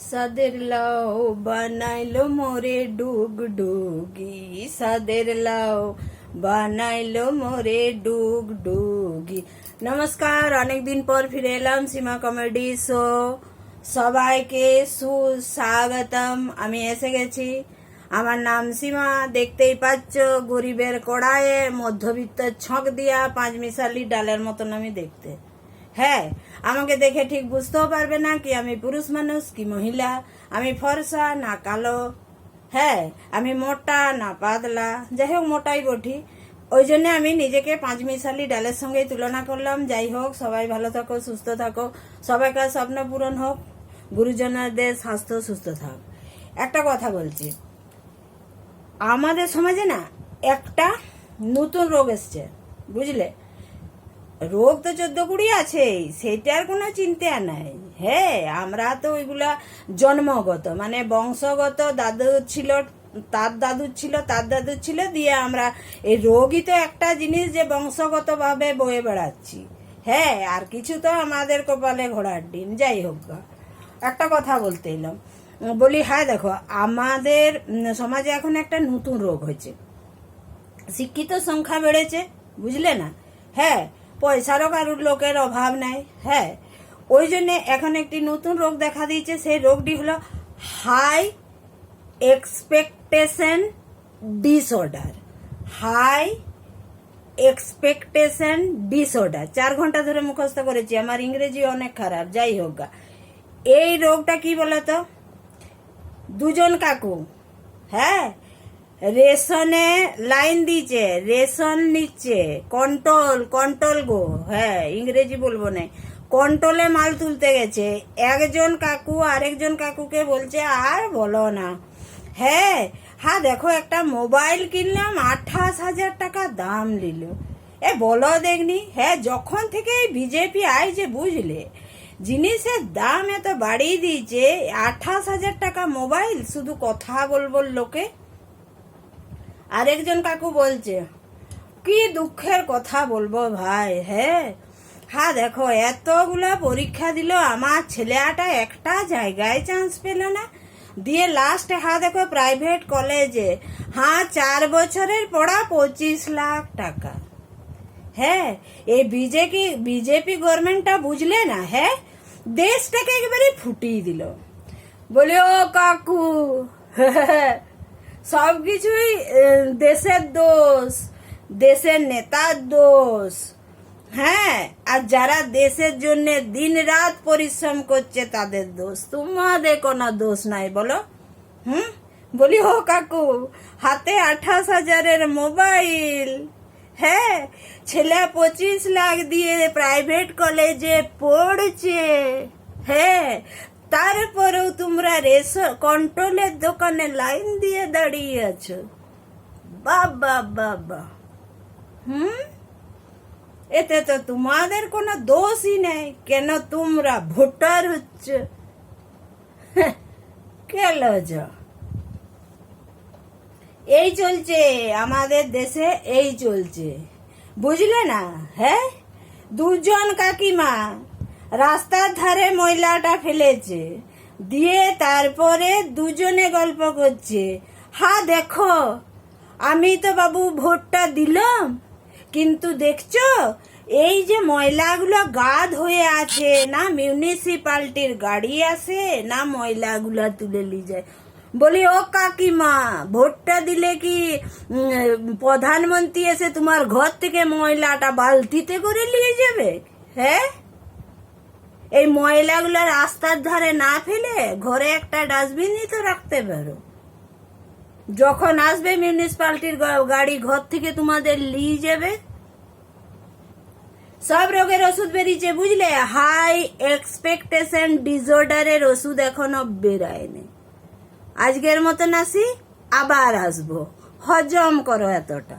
সাদের লাউ বানাইলো মোরে ডুগডুগি, সাদের লাউ বানাইলো মোরে ডুগডুগি। নমস্কার, অনেকদিন পর ফিরে এলাম সীমা কমেডি শো। সবাইকে সুস্বাগতম। আমি এসে গেছি। আমার নাম সীমা, দেখতেই পাচ্ছ গরিবের কড়াইয়ে মধ্যবিত্ত ছক দিয়া পাঁচমিশালি ডালের মতন আমি দেখতে। হ্যাঁ, আমাকে দেখে ঠিক বুঝতেও পারবে না কি আমি পুরুষ মানুষ কি মহিলা, আমি ফর্সা না কালো, হ্যাঁ আমি মোটা না পাতলা। যাই হোক, মোটাই বটি। ওই জন্য আমি নিজেকে পাঁচমিশালি ডালের সঙ্গেই তুলনা করলাম। যাই হোক, সবাই ভালো থাকো, সুস্থ থাকো, সবাইকার স্বপ্ন পূরণ হোক, গুরুজনদের স্বাস্থ্য সুস্থ থাক। একটা কথা বলছি, আমাদের সমাজে না একটা নতুন রোগ এসছে, বুঝলে? রোগ তো 14-20 আছে, সেটার কোনো চিন্তা নাই। হ্যাঁ, আমরা তো ওইগুলা জন্মগত, মানে বংশগত, দাদু ছিল, তার দাদু ছিল, তার দাদু ছিল, দিয়ে আমরা এই রোগই তো একটা জিনিস যে বংশগত ভাবে বয়ে বেড়াচ্ছি। হ্যাঁ, আর কিছু তো আমাদের কপালে ঘোড়ার ডিম। যাই হোক, একটা কথা বলতে এলাম, বলি হ্যাঁ দেখো, আমাদের সমাজে এখন একটা নতুন রোগ হয়েছে। শিক্ষিত সংখ্যা বেড়েছে, বুঝলে না? হ্যাঁ, পয়সারও কারোর লোকের অভাব নাই। হ্যাঁ, ওই জন্য এখন একটি নতুন রোগ দেখা দিয়েছে। সেই রোগটি হলো high expectation disorder. High expectation disorder 4 ঘন্টা ধরে মুখস্থ করেছি, আমার ইংরেজি অনেক খারাপ। যাই হোক, এই রোগটা কি বলতো? দুজন কাকু, হ্যাঁ, রেশনে লাইন দিচ্ছে, রেশন নিচ্ছে, কন্ট্রোল গো, হ্যাঁ ইংরেজি বলবো না, কন্ট্রোলে মাল তুলতে গেছে। একজন কাকু আরেকজন কাকুকে বলছে, আর বলো না, হ্যাঁ হ্যাঁ দেখো একটা মোবাইল কিনলাম, 28,000 টাকা দাম নিল। এ বলো দেখনি, হ্যাঁ যখন থেকে বিজেপি আইছে, বুঝলে, জিনিসের দাম এত বাড়িয়ে দিয়েছে। 28,000 টাকা মোবাইল, শুধু কথা বলবো লোকে। আরেকজন কাকু বলছে, কি দুঃখের কথা বলবো ভাই। হ্যাঁ হ্যাঁ দেখো, এতগুলা পরীক্ষা দিল, আমার ছেলেটা একটা জায়গায় চান্স পেল না, দিয়ে লাস্ট হ্যাঁ দেখো প্রাইভেট কলেজে, হ্যাঁ 4 বছরের পড়া 25 লাখ টাকা। হ্যাঁ, এই বিজেপি গভর্নমেন্টটা বুঝলে না, হ্যাঁ দেশটাকে একেবারে ফুটিয়ে দিল। বলে ও কাকু, সবকিছুই দেশের দোষ, দেশের নেতার দোষ। হ্যাঁ, আর যারা দেশের জন্য দিন রাত পরিশ্রম করছে তাদের দোষ, তোমাদের কোনো দোষ নাই বলো। বলি ও কাকু, হাতে 28,000-এর মোবাইল, হ্যাঁ ছেলে 25 লাখ দিয়ে প্রাইভেট কলেজে পড়ছে, হ্যাঁ তারপরেও তোমরা কন্ট্রোলের দোকানে লাইন দিয়ে দাঁড়িয়ে আছো। বাবা বাবা, এতে তো তোমাদের কোনো দোষই নেই, কেন তোমরা ভোটার হচ্ছ। কেন এই চলছে আমাদের দেশে, এই চলছে, বুঝলে না? হ্যাঁ, দুজন কাকিমা রাস্তার ধারে ময়লাটা ফেলেছে, দিয়ে তারপরে দুজনে গল্প করছে, হ্যাঁ দেখো আমি তো বাবু ভোটটা দিলাম, কিন্তু দেখছো এই যে ময়লাগুলো গাদ হয়ে আছে, না মিউনিসিপালিটির গাড়ি আসে, না ময়লাগুলো তুলে নিয়ে যায়। বলি ও কাকিমা, ভোটটা দিলে কি প্রধানমন্ত্রী এসে তোমার ঘর থেকে ময়লাটা বালতিতে করে নিয়ে যাবে? হ্যাঁ, এই ময়লাগুলো রাস্তার ধারে না ফেলে ঘরে একটা ডাস্টবিনই তো রাখতে পারো। যখন আসবে মিউনিসিপালিটির গাড়ি, ঘর থেকে তোমাদের নিয়ে যাবে। সব রোগের ওষুধ বেরিয়েছে, বুঝলে, হাই এক্সপেকটেশন ডিসঅর্ডারের ওষুধ এখনো বেরোয়নি। আজকের মতন আসি, আবার আসবো, হজম করো এতটা।